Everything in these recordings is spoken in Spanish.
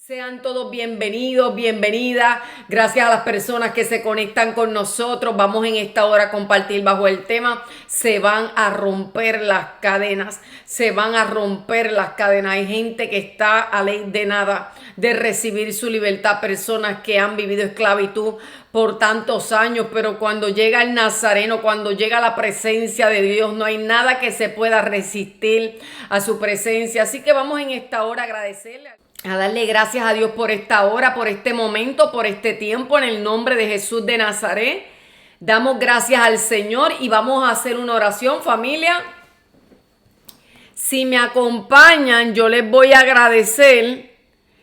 Sean todos bienvenidos, bienvenidas. Gracias a las personas que se conectan con nosotros. Vamos en esta hora a compartir bajo el tema: se van a romper las cadenas. Se van a romper las cadenas. Hay gente que está a ley de nada de recibir su libertad. Personas que han vivido esclavitud por tantos años, pero cuando llega el Nazareno, cuando llega la presencia de Dios, no hay nada que se pueda resistir a su presencia. Así que vamos en esta hora a agradecerle, a darle gracias a Dios por esta hora, por este momento, por este tiempo, en el nombre de Jesús de Nazaret. Damos gracias al Señor y vamos a hacer una oración, familia. Si me acompañan, yo les voy a agradecer.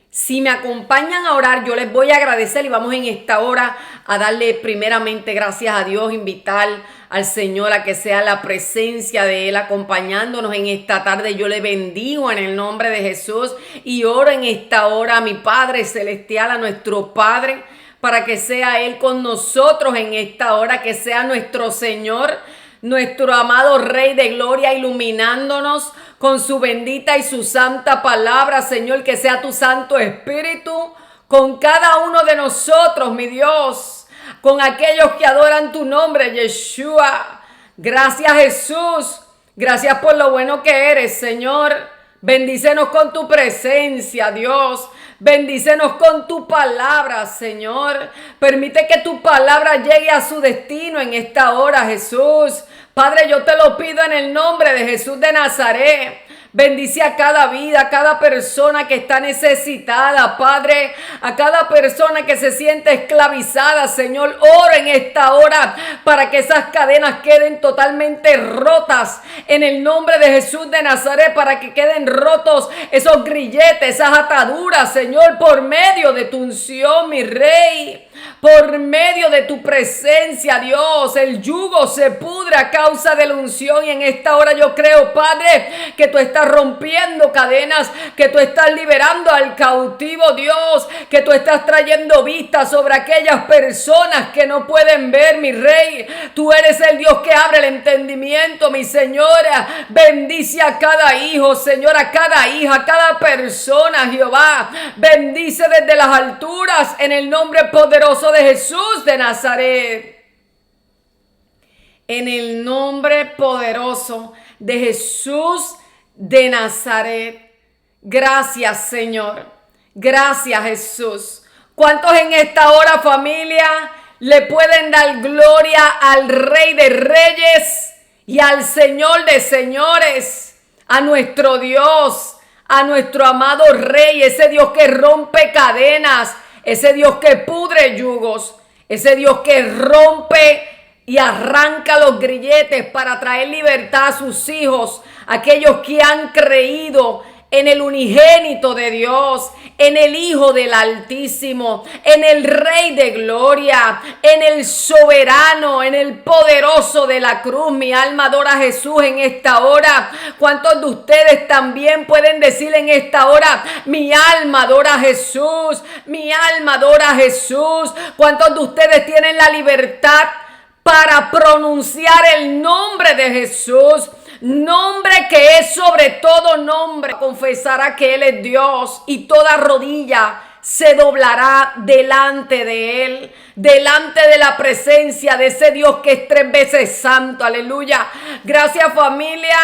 Si me acompañan a orar, yo les voy a agradecer y vamos en esta hora a darle primeramente gracias a Dios, invitar al Señor a que sea la presencia de Él acompañándonos en esta tarde. Yo le bendigo en el nombre de Jesús y oro en esta hora a mi Padre Celestial, a nuestro Padre, para que sea Él con nosotros en esta hora, que sea nuestro Señor, nuestro amado Rey de Gloria, iluminándonos con su bendita y su santa palabra. Señor, que sea tu Santo Espíritu con cada uno de nosotros, mi Dios, con aquellos que adoran tu nombre, Yeshua. Gracias, Jesús. Gracias por lo bueno que eres, Señor. Bendícenos con tu presencia, Dios. Bendícenos con tu palabra, Señor. Permite que tu palabra llegue a su destino en esta hora, Jesús. Padre, yo te lo pido en el nombre de Jesús de Nazaret. Bendice a cada vida, a cada persona que está necesitada, Padre, a cada persona que se siente esclavizada, Señor. Oro en esta hora para que esas cadenas queden totalmente rotas en el nombre de Jesús de Nazaret, para que queden rotos esos grilletes, esas ataduras, Señor, por medio de tu unción, mi Rey. Por medio de tu presencia, Dios, el yugo se pudre a causa de la unción. Y en esta hora yo creo, Padre, que tú estás rompiendo cadenas, que tú estás liberando al cautivo, Dios, que tú estás trayendo vista sobre aquellas personas que no pueden ver, mi Rey. Tú eres el Dios que abre el entendimiento, mi Señora. Bendice a cada hijo, Señor, a cada hija, a cada persona, Jehová. Bendice desde las alturas en el nombre poderoso de Jesús de Nazaret. En el nombre poderoso de Jesús de Nazaret. Gracias, Señor. Gracias, Jesús. ¿Cuántos en esta hora, familia, le pueden dar gloria al Rey de Reyes y al Señor de Señores? A nuestro Dios, a nuestro amado Rey, ese Dios que rompe cadenas, ese Dios que pudre yugos, ese Dios que rompe y arranca los grilletes para traer libertad a sus hijos, aquellos que han creído en el unigénito de Dios, en el Hijo del Altísimo, en el Rey de Gloria, en el soberano, en el poderoso de la cruz. Mi alma adora a Jesús en esta hora. ¿Cuántos de ustedes también pueden decir en esta hora: mi alma adora a Jesús, mi alma adora a Jesús? ¿Cuántos de ustedes tienen la libertad para pronunciar el nombre de Jesús? Nombre que es sobre todo nombre. Confesará que Él es Dios y toda rodilla se doblará delante de Él, delante de la presencia de ese Dios que es 3 veces santo. Aleluya. Gracias, familia.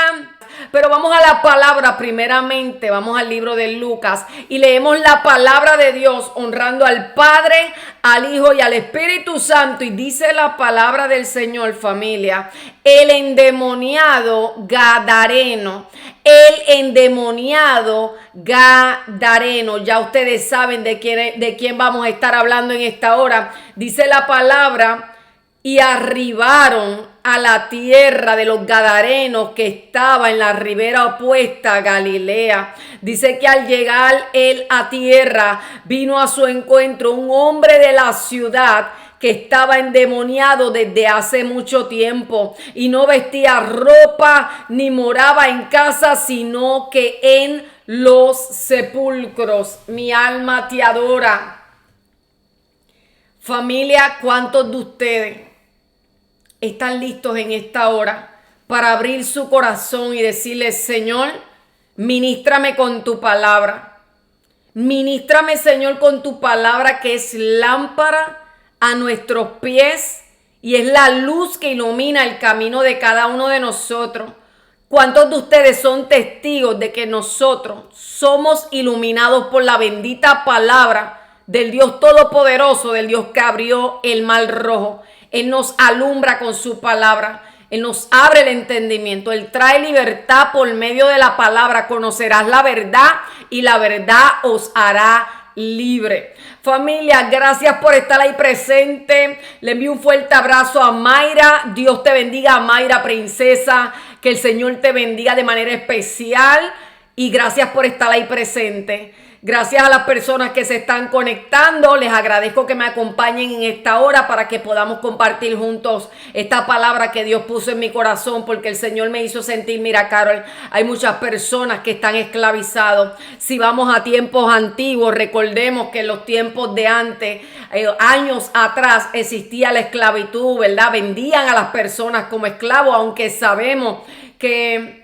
Pero vamos a la palabra primeramente, vamos al libro de Lucas y leemos la palabra de Dios honrando al Padre, al Hijo y al Espíritu Santo. Y dice la palabra del Señor, familia: el endemoniado gadareno, el endemoniado gadareno. Ya ustedes saben de quién vamos a estar hablando en esta hora. Dice la palabra: y arribaron a la tierra de los gadarenos, que estaba en la ribera opuesta a Galilea. Dice que al llegar él a tierra, vino a su encuentro un hombre de la ciudad que estaba endemoniado desde hace mucho tiempo y no vestía ropa ni moraba en casa, sino que en los sepulcros. Mi alma te adora. Familia, ¿cuántos de ustedes están listos en esta hora para abrir su corazón y decirle: Señor, ministrame con tu palabra? Ministrame, Señor, con tu palabra que es lámpara a nuestros pies y es la luz que ilumina el camino de cada uno de nosotros. ¿Cuántos de ustedes son testigos de que nosotros somos iluminados por la bendita palabra del Dios Todopoderoso, del Dios que abrió el mar rojo? Él nos alumbra con su palabra. Él nos abre el entendimiento. Él trae libertad por medio de la palabra. Conocerás la verdad y la verdad os hará libre. Familia, gracias por estar ahí presente. Le envío un fuerte abrazo a Mayra. Dios te bendiga, Mayra, princesa. Que el Señor te bendiga de manera especial. Y gracias por estar ahí presente. Gracias a las personas que se están conectando. Les agradezco que me acompañen en esta hora para que podamos compartir juntos esta palabra que Dios puso en mi corazón, porque el Señor me hizo sentir, mira, Carol, hay muchas personas que están esclavizados. Si vamos a tiempos antiguos, recordemos que en los tiempos de antes, años atrás, existía la esclavitud, ¿verdad? Vendían a las personas como esclavos, aunque sabemos que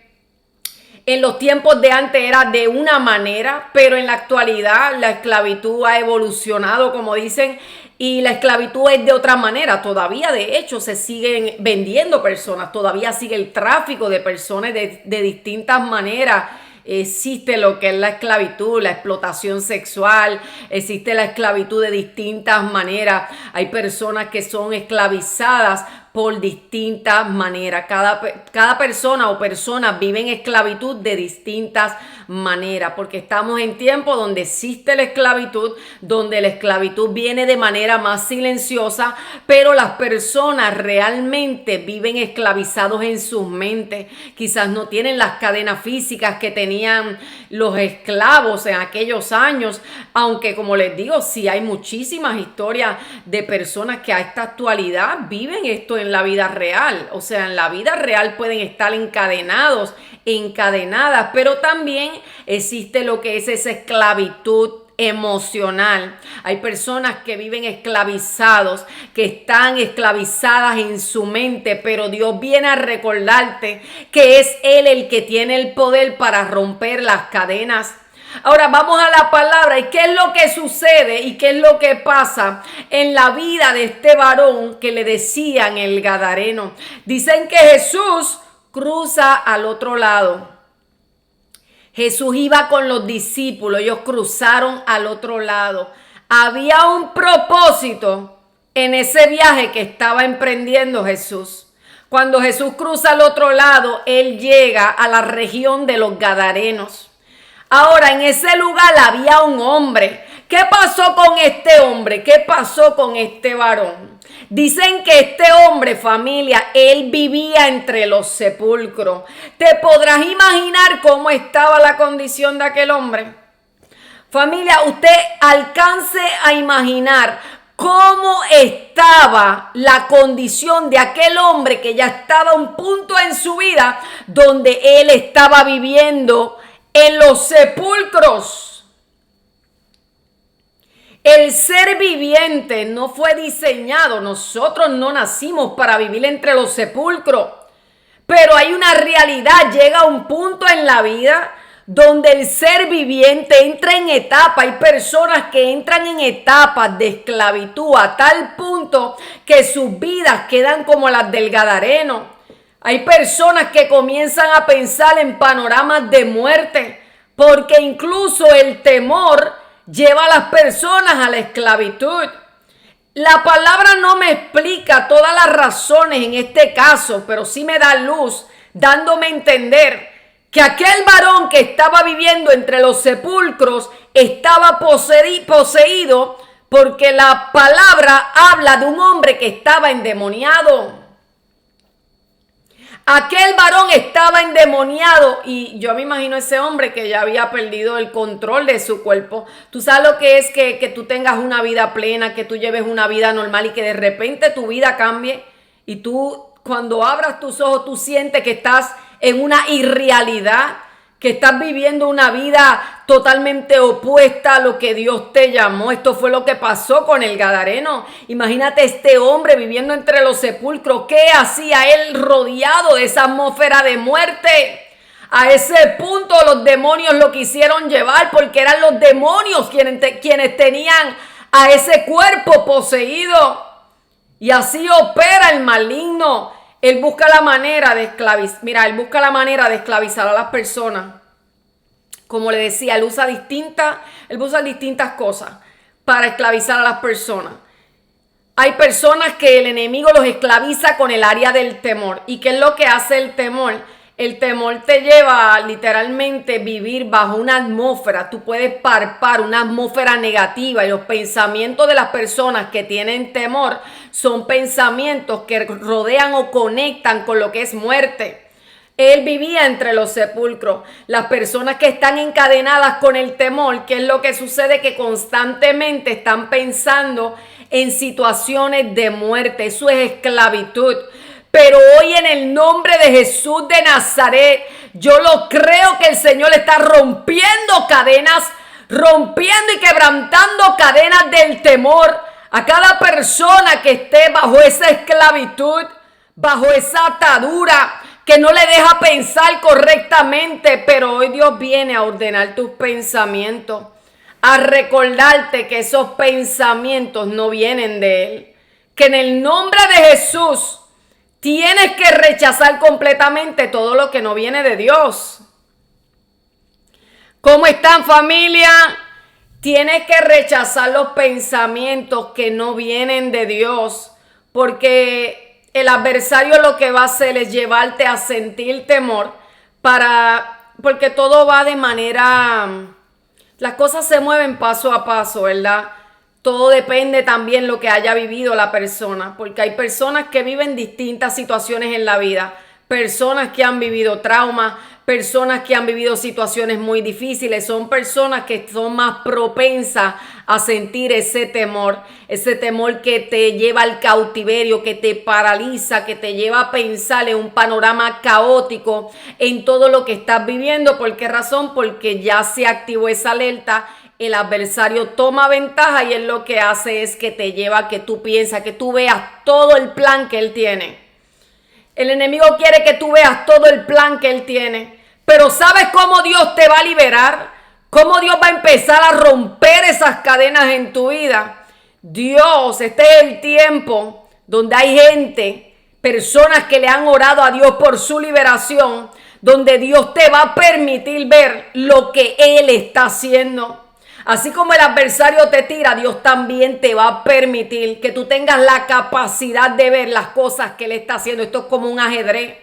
en los tiempos de antes era de una manera, pero en la actualidad la esclavitud ha evolucionado, como dicen, y la esclavitud es de otra manera. Todavía, de hecho, se siguen vendiendo personas, todavía sigue el tráfico de personas de distintas maneras. Existe lo que es la esclavitud, la explotación sexual, existe la esclavitud de distintas maneras. Hay personas que son esclavizadas por distintas maneras. Cada persona o personas vive en esclavitud de distintas maneras, porque estamos en tiempos donde existe la esclavitud, donde la esclavitud viene de manera más silenciosa, pero las personas realmente viven esclavizados en sus mentes. Quizás no tienen las cadenas físicas que tenían los esclavos en aquellos años, aunque, como les digo, sí hay muchísimas historias de personas que a esta actualidad viven esto en la vida real. O sea, en la vida real pueden estar encadenadas, pero también existe lo que es esa esclavitud emocional. Hay personas que viven esclavizados, que están esclavizadas en su mente, pero Dios viene a recordarte que es Él el que tiene el poder para romper las cadenas. Ahora vamos a la palabra. ¿Y qué es lo que sucede y qué es lo que pasa en la vida de este varón que le decían el Gadareno? Dicen que Jesús cruza al otro lado. Jesús iba con los discípulos, ellos cruzaron al otro lado. Había un propósito en ese viaje que estaba emprendiendo Jesús. Cuando Jesús cruza al otro lado, Él llega a la región de los Gadarenos. Ahora, en ese lugar había un hombre. ¿Qué pasó con este hombre? ¿Qué pasó con este varón? Dicen que este hombre, familia, él vivía entre los sepulcros. ¿Te podrás imaginar cómo estaba la condición de aquel hombre? Familia, usted alcance a imaginar cómo estaba la condición de aquel hombre que ya estaba a un punto en su vida donde él estaba viviendo en los sepulcros. El ser viviente no fue diseñado. Nosotros no nacimos para vivir entre los sepulcros. Pero hay una realidad. Llega un punto en la vida donde el ser viviente entra en etapa. Hay personas que entran en etapas de esclavitud a tal punto que sus vidas quedan como las del Gadareno. Hay personas que comienzan a pensar en panoramas de muerte, porque incluso el temor lleva a las personas a la esclavitud. La palabra no me explica todas las razones en este caso, pero sí me da luz, dándome a entender que aquel varón que estaba viviendo entre los sepulcros estaba poseído, porque la palabra habla de un hombre que estaba endemoniado. Aquel varón estaba endemoniado y yo me imagino ese hombre que ya había perdido el control de su cuerpo. Tú sabes lo que es que tú tengas una vida plena, que tú lleves una vida normal y que de repente tu vida cambie y tú, cuando abras tus ojos, tú sientes que estás en una irrealidad, que estás viviendo una vida totalmente opuesta a lo que Dios te llamó. Esto fue lo que pasó con el Gadareno. Imagínate este hombre viviendo entre los sepulcros. ¿Qué hacía él rodeado de esa atmósfera de muerte? A ese punto los demonios lo quisieron llevar porque eran los demonios quienes tenían a ese cuerpo poseído. Y así opera el maligno. Él busca la manera de esclavizar. Mira, él busca la manera de esclavizar a las personas. Como le decía, él usa distintas cosas para esclavizar a las personas. Hay personas que el enemigo los esclaviza con el área del temor. ¿Y qué es lo que hace el temor? El temor te lleva a literalmente vivir bajo una atmósfera. Tú puedes palpar una atmósfera negativa y los pensamientos de las personas que tienen temor son pensamientos que rodean o conectan con lo que es muerte. Él vivía entre los sepulcros. Las personas que están encadenadas con el temor, ¿qué es lo que sucede? Que constantemente están pensando en situaciones de muerte. Eso es esclavitud. Pero hoy en el nombre de Jesús de Nazaret, yo lo creo que el Señor está rompiendo cadenas, rompiendo y quebrantando cadenas del temor a cada persona que esté bajo esa esclavitud, bajo esa atadura que no le deja pensar correctamente. Pero hoy Dios viene a ordenar tus pensamientos, a recordarte que esos pensamientos no vienen de Él, que en el nombre de Jesús tienes que rechazar completamente todo lo que no viene de Dios. ¿Cómo están, familia? Tienes que rechazar los pensamientos que no vienen de Dios, porque el adversario lo que va a hacer es llevarte a sentir temor porque todo va de manera, las cosas se mueven paso a paso, ¿verdad? Todo depende también lo que haya vivido la persona, porque hay personas que viven distintas situaciones en la vida, personas que han vivido traumas, personas que han vivido situaciones muy difíciles, son personas que son más propensas a sentir ese temor que te lleva al cautiverio, que te paraliza, que te lleva a pensar en un panorama caótico en todo lo que estás viviendo. ¿Por qué razón? Porque ya se activó esa alerta. El adversario toma ventaja y él lo que hace es que te lleva a que tú piensas, que tú veas todo el plan que él tiene. El enemigo quiere que tú veas todo el plan que él tiene. Pero ¿sabes cómo Dios te va a liberar? ¿Cómo Dios va a empezar a romper esas cadenas en tu vida? Dios, este es el tiempo donde hay gente, personas que le han orado a Dios por su liberación, donde Dios te va a permitir ver lo que Él está haciendo. Así como el adversario te tira, Dios también te va a permitir que tú tengas la capacidad de ver las cosas que Él está haciendo. Esto es como un ajedrez.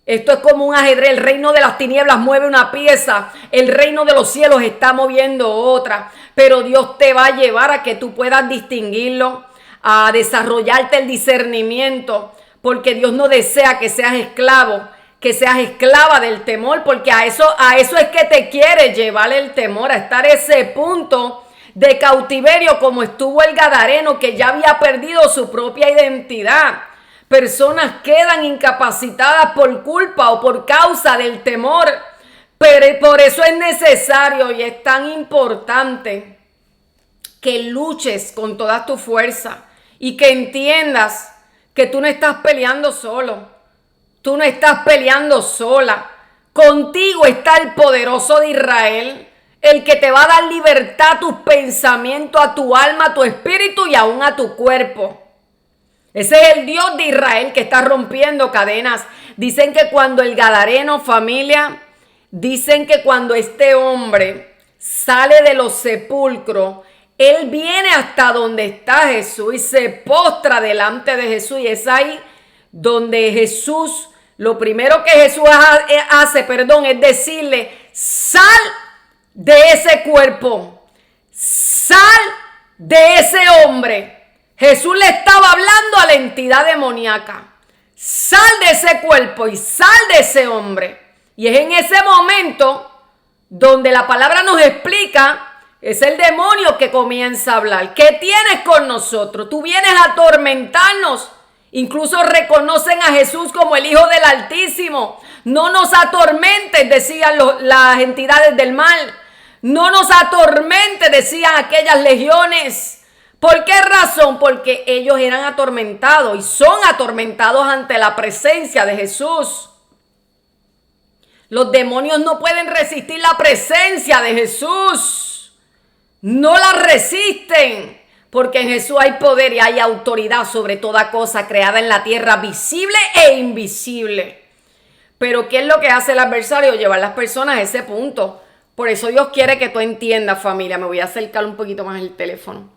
Esto es como un ajedrez. El reino de las tinieblas mueve una pieza. El reino de los cielos está moviendo otra. Pero Dios te va a llevar a que tú puedas distinguirlo, a desarrollarte el discernimiento. Porque Dios no desea que seas esclavo, que seas esclava del temor, porque a eso es que te quiere llevar el temor, a estar ese punto de cautiverio como estuvo el gadareno, que ya había perdido su propia identidad. Personas quedan incapacitadas por culpa o por causa del temor, pero por eso es necesario y es tan importante que luches con toda tu fuerza y que entiendas que tú no estás peleando solo. Tú no estás peleando sola. Contigo está el poderoso de Israel, el que te va a dar libertad a tus pensamientos, a tu alma, a tu espíritu y aún a tu cuerpo. Ese es el Dios de Israel que está rompiendo cadenas. Dicen que cuando el gadareno, familia, dicen que cuando este hombre sale de los sepulcros, él viene hasta donde está Jesús y se postra delante de Jesús. Y es ahí donde Jesús, lo primero que Jesús hace, es decirle: sal de ese cuerpo, sal de ese hombre. Jesús le estaba hablando a la entidad demoníaca: sal de ese cuerpo y sal de ese hombre. Y es en ese momento donde la palabra nos explica, es el demonio que comienza a hablar. ¿Qué tienes con nosotros? Tú vienes a atormentarnos. Incluso reconocen a Jesús como el Hijo del Altísimo. No nos atormentes, decían las entidades del mal. No nos atormentes, decían aquellas legiones. ¿Por qué razón? Porque ellos eran atormentados y son atormentados ante la presencia de Jesús. Los demonios no pueden resistir la presencia de Jesús. No la resisten. Porque en Jesús hay poder y hay autoridad sobre toda cosa creada en la tierra, visible e invisible. Pero ¿qué es lo que hace el adversario? Llevar a las personas a ese punto. Por eso Dios quiere que tú entiendas, familia. Me voy a acercar un poquito más el teléfono.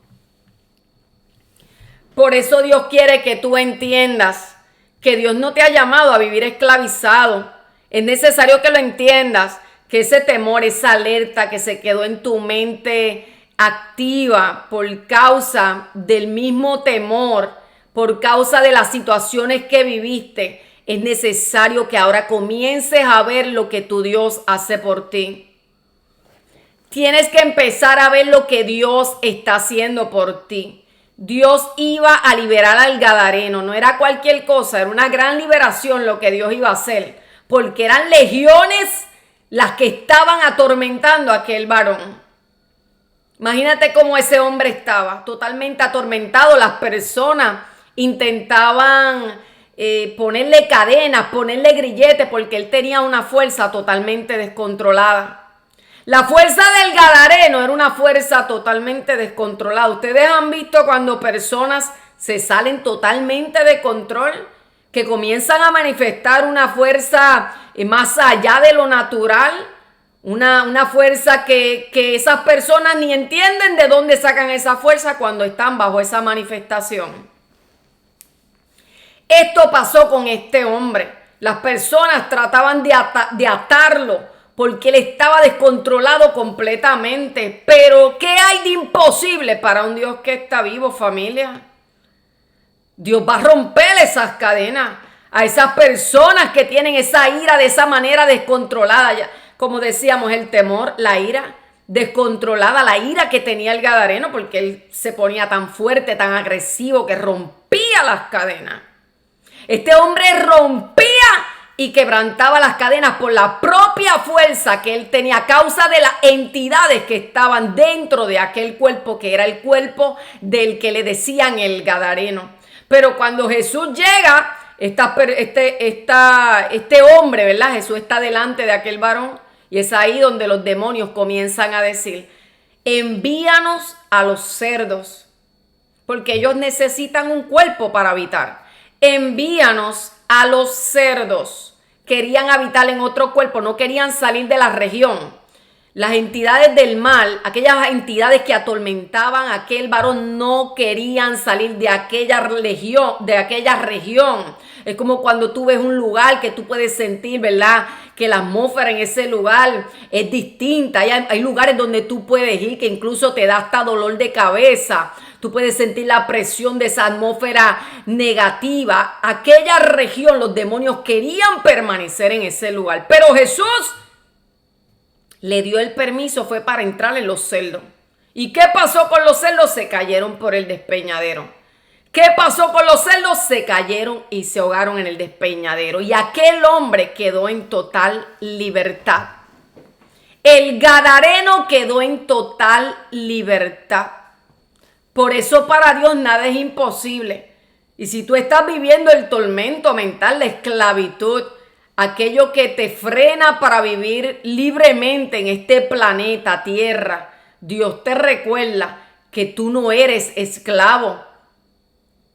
Por eso Dios quiere que tú entiendas que Dios no te ha llamado a vivir esclavizado. Es necesario que lo entiendas, que ese temor, esa alerta que se quedó en tu mente activa por causa del mismo temor, por causa de las situaciones que viviste, es necesario que ahora comiences a ver lo que tu Dios hace por ti. Tienes que empezar a ver lo que Dios está haciendo por ti. Dios iba a liberar al gadareno, no era cualquier cosa, era una gran liberación lo que Dios iba a hacer, porque eran legiones las que estaban atormentando a aquel varón. Imagínate cómo ese hombre estaba, totalmente atormentado. Las personas intentaban ponerle cadenas, ponerle grilletes, porque él tenía una fuerza totalmente descontrolada. La fuerza del gadareno era una fuerza totalmente descontrolada. Ustedes han visto cuando personas se salen totalmente de control, que comienzan a manifestar una fuerza más allá de lo natural. Una fuerza que esas personas ni entienden de dónde sacan esa fuerza cuando están bajo esa manifestación. Esto pasó con este hombre. Las personas trataban de atarlo porque él estaba descontrolado completamente. Pero ¿qué hay de imposible para un Dios que está vivo, familia? Dios va a romper esas cadenas a esas personas que tienen esa ira de esa manera descontrolada. Como decíamos, el temor, la ira descontrolada, la ira que tenía el gadareno, porque él se ponía tan fuerte, tan agresivo, que rompía las cadenas. Este hombre rompía y quebrantaba las cadenas por la propia fuerza que él tenía a causa de las entidades que estaban dentro de aquel cuerpo, que era el cuerpo del que le decían el gadareno. Pero cuando Jesús llega, este hombre, ¿verdad? Jesús está delante de aquel varón. Y es ahí donde los demonios comienzan a decir: envíanos a los cerdos, porque ellos necesitan un cuerpo para habitar. Envíanos a los cerdos. Querían habitar en otro cuerpo, no querían salir de la región. Las entidades del mal, aquellas entidades que atormentaban a aquel varón, no querían salir de aquella región. Es como cuando tú ves un lugar que tú puedes sentir, ¿verdad?, que la atmósfera en ese lugar es distinta. Hay lugares donde tú puedes ir que incluso te da hasta dolor de cabeza. Tú puedes sentir la presión de esa atmósfera negativa. Aquella región, los demonios querían permanecer en ese lugar. Pero Jesús le dio el permiso, fue para entrar en los cerdos. ¿Y qué pasó con los cerdos? Se cayeron por el despeñadero. ¿Qué pasó con los cerdos? Se cayeron y se ahogaron en el despeñadero. Y aquel hombre quedó en total libertad. El gadareno quedó en total libertad. Por eso para Dios nada es imposible. Y si tú estás viviendo el tormento mental, la esclavitud, aquello que te frena para vivir libremente en este planeta Tierra, Dios te recuerda que tú no eres esclavo.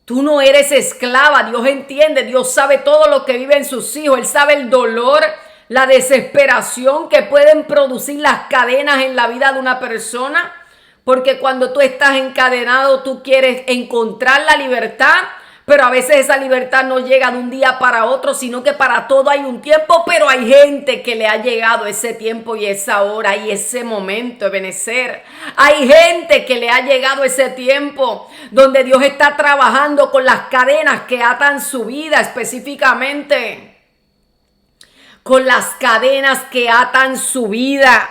Tú no eres esclava. Dios entiende, Dios sabe todo lo que viven sus hijos. Él sabe el dolor, la desesperación que pueden producir las cadenas en la vida de una persona. Porque cuando tú estás encadenado, tú quieres encontrar la libertad. Pero a veces esa libertad no llega de un día para otro, sino que para todo hay un tiempo. Pero hay gente que le ha llegado ese tiempo y esa hora y ese momento de benecer. Hay gente que le ha llegado ese tiempo donde Dios está trabajando con las cadenas que atan su vida específicamente. Con las cadenas que atan su vida.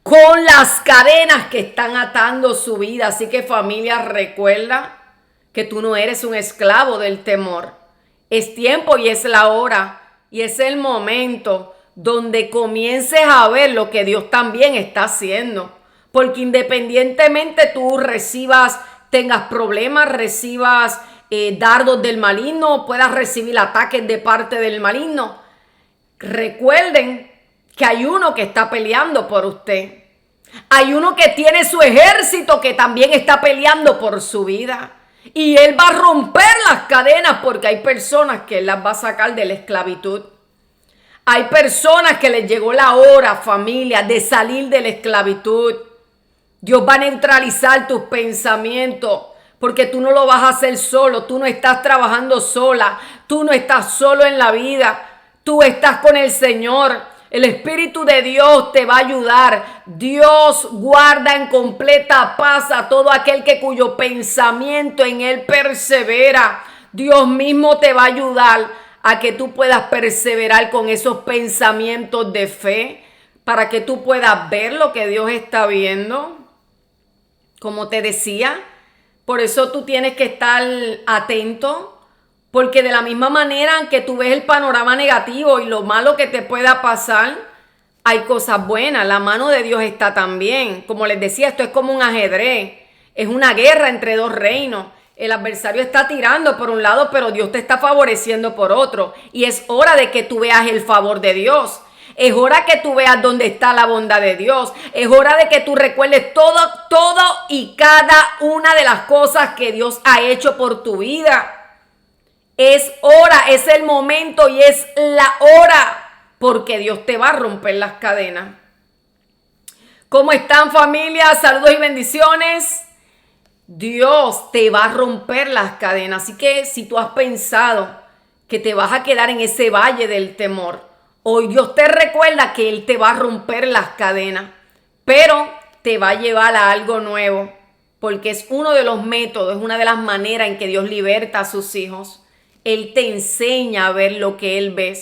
Con las cadenas que están atando su vida. Así que, familia, recuerda que tú no eres un esclavo del temor. Es tiempo y es la hora y es el momento donde comiences a ver lo que Dios también está haciendo. Porque independientemente tú tengas problemas, recibas dardos del maligno, puedas recibir ataques de parte del maligno, Recuerden que hay uno que está peleando por usted. Hay uno que tiene su ejército que también está peleando por su vida. Y él va a romper las cadenas porque hay personas que él las va a sacar de la esclavitud. Hay personas que les llegó la hora, familia, de salir de la esclavitud. Dios va a neutralizar tus pensamientos porque tú no lo vas a hacer solo. Tú no estás trabajando sola. Tú no estás solo en la vida. Tú estás con el Señor. El Espíritu de Dios te va a ayudar. Dios guarda en completa paz a todo aquel cuyo pensamiento en Él persevera. Dios mismo te va a ayudar a que tú puedas perseverar con esos pensamientos de fe, para que tú puedas ver lo que Dios está viendo. Como te decía, por eso tú tienes que estar atento. Porque de la misma manera que tú ves el panorama negativo y lo malo que te pueda pasar, hay cosas buenas. La mano de Dios está también. Como les decía, esto es como un ajedrez. Es una guerra entre dos reinos. El adversario está tirando por un lado, pero Dios te está favoreciendo por otro. Y es hora de que tú veas el favor de Dios. Es hora que tú veas dónde está la bondad de Dios. Es hora de que tú recuerdes todo y cada una de las cosas que Dios ha hecho por tu vida. Es hora, es el momento y es la hora, porque Dios te va a romper las cadenas. ¿Cómo están, familia? Saludos y bendiciones. Dios te va a romper las cadenas. Así que si tú has pensado que te vas a quedar en ese valle del temor, hoy Dios te recuerda que Él te va a romper las cadenas, pero te va a llevar a algo nuevo, porque es uno de los métodos, es una de las maneras en que Dios liberta a sus hijos. Él te enseña a ver lo que Él ve.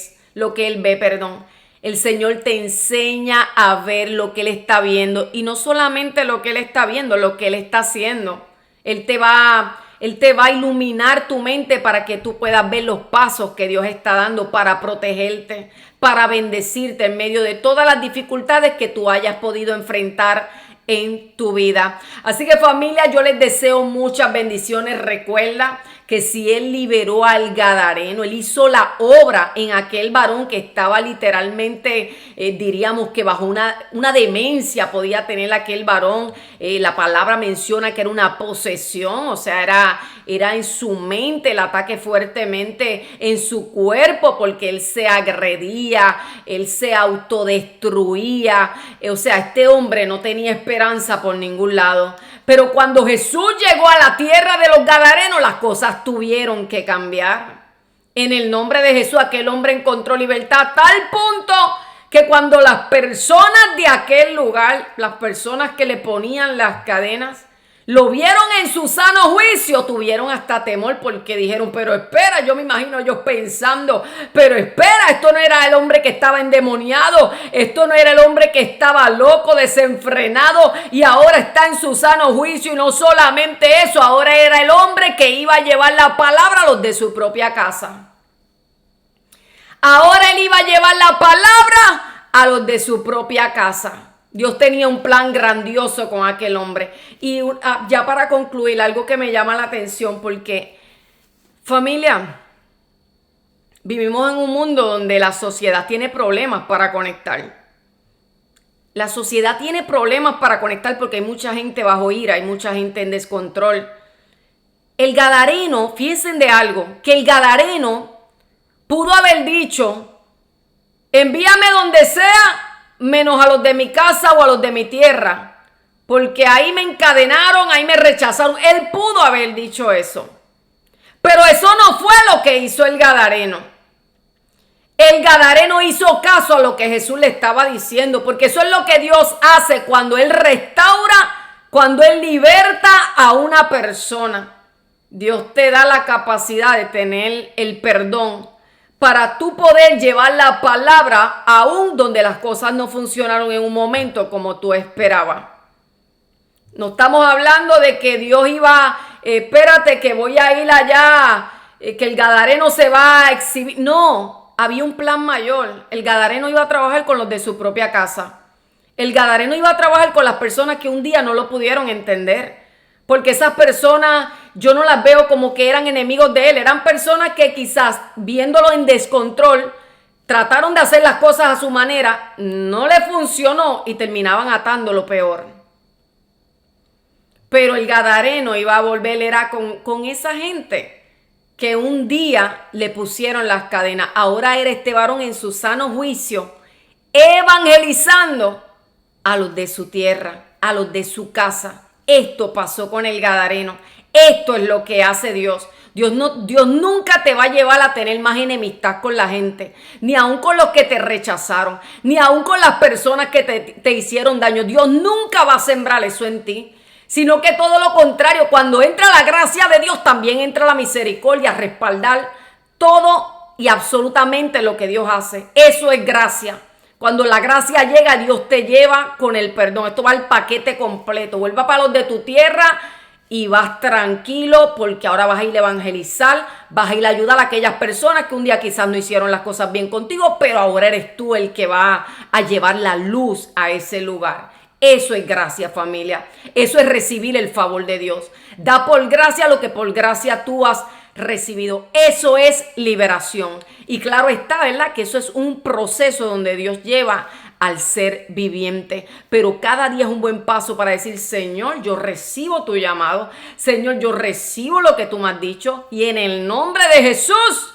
El Señor te enseña a ver lo que Él está viendo. Y no solamente lo que Él está viendo, lo que Él está haciendo. Él te va a iluminar tu mente para que tú puedas ver los pasos que Dios está dando para protegerte, para bendecirte en medio de todas las dificultades que tú hayas podido enfrentar en tu vida. Así que, familia, yo les deseo muchas bendiciones. Recuerda que si Él liberó al gadareno, Él hizo la obra en aquel varón que estaba literalmente, diríamos que bajo una demencia podía tener aquel varón. La palabra menciona que era una posesión, o sea, era en su mente el ataque fuertemente en su cuerpo, porque él se agredía, él se autodestruía. O sea, este hombre no tenía esperanza por ningún lado. Pero cuando Jesús llegó a la tierra de los gadarenos, las cosas tuvieron que cambiar. En el nombre de Jesús, aquel hombre encontró libertad a tal punto que cuando las personas de aquel lugar, las personas que le ponían las cadenas, lo vieron en su sano juicio, tuvieron hasta temor, porque dijeron, pero espera, yo me imagino ellos pensando, pero espera, esto no era el hombre que estaba endemoniado, esto no era el hombre que estaba loco, desenfrenado y ahora está en su sano juicio. Y no solamente eso, ahora era el hombre que iba a llevar la palabra a los de su propia casa. Ahora él iba a llevar la palabra a los de su propia casa. Dios tenía un plan grandioso con aquel hombre. Y ya para concluir, algo que me llama la atención, porque, familia, vivimos en un mundo donde la sociedad tiene problemas para conectar. La sociedad tiene problemas para conectar porque hay mucha gente bajo ira, hay mucha gente en descontrol. El gadareno, fíjense de algo, que el gadareno pudo haber dicho, envíame donde sea, menos a los de mi casa o a los de mi tierra, porque ahí me encadenaron, ahí me rechazaron. Él pudo haber dicho eso, pero eso no fue lo que hizo el gadareno. El gadareno hizo caso a lo que Jesús le estaba diciendo, porque eso es lo que Dios hace cuando Él restaura, cuando Él liberta a una persona. Dios te da la capacidad de tener el perdón para tú poder llevar la palabra aún donde las cosas no funcionaron en un momento como tú esperabas. No estamos hablando de que Dios iba, espérate que voy a ir allá, que el gadareno se va a exhibir. No, había un plan mayor. El gadareno iba a trabajar con los de su propia casa. El gadareno iba a trabajar con las personas que un día no lo pudieron entender. Porque esas personas yo no las veo como que eran enemigos de él. Eran personas que quizás viéndolo en descontrol Trataron de hacer las cosas a su manera, no le funcionó y terminaban atando lo peor. Pero el gadareno iba a volver, era con esa gente que un día le pusieron las cadenas. Ahora era este varón en su sano juicio, evangelizando a los de su tierra, a los de su casa. Esto pasó con el gadareno. Esto es lo que hace Dios. Dios nunca te va a llevar a tener más enemistad con la gente, ni aun con los que te rechazaron, ni aun con las personas que te hicieron daño. Dios nunca va a sembrar eso en ti, sino que todo lo contrario. Cuando entra la gracia de Dios, también entra la misericordia a respaldar todo y absolutamente lo que Dios hace. Eso es gracia. Cuando la gracia llega, Dios te lleva con el perdón. Esto va al paquete completo. Vuelva para los de tu tierra y vas tranquilo, porque ahora vas a ir a evangelizar, vas a ir a ayudar a aquellas personas que un día quizás no hicieron las cosas bien contigo, pero ahora eres tú el que va a llevar la luz a ese lugar. Eso es gracia, familia. Eso es recibir el favor de Dios. Da por gracia lo que por gracia tú has recibido. Eso es liberación. Y claro está, ¿verdad?, que eso es un proceso donde Dios lleva al ser viviente. Pero cada día es un buen paso para decir: Señor, yo recibo tu llamado. Señor, yo recibo lo que tú me has dicho. Y en el nombre de Jesús,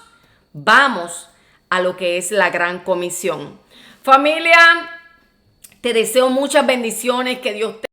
vamos a lo que es la gran comisión. Familia, te deseo muchas bendiciones. Que Dios te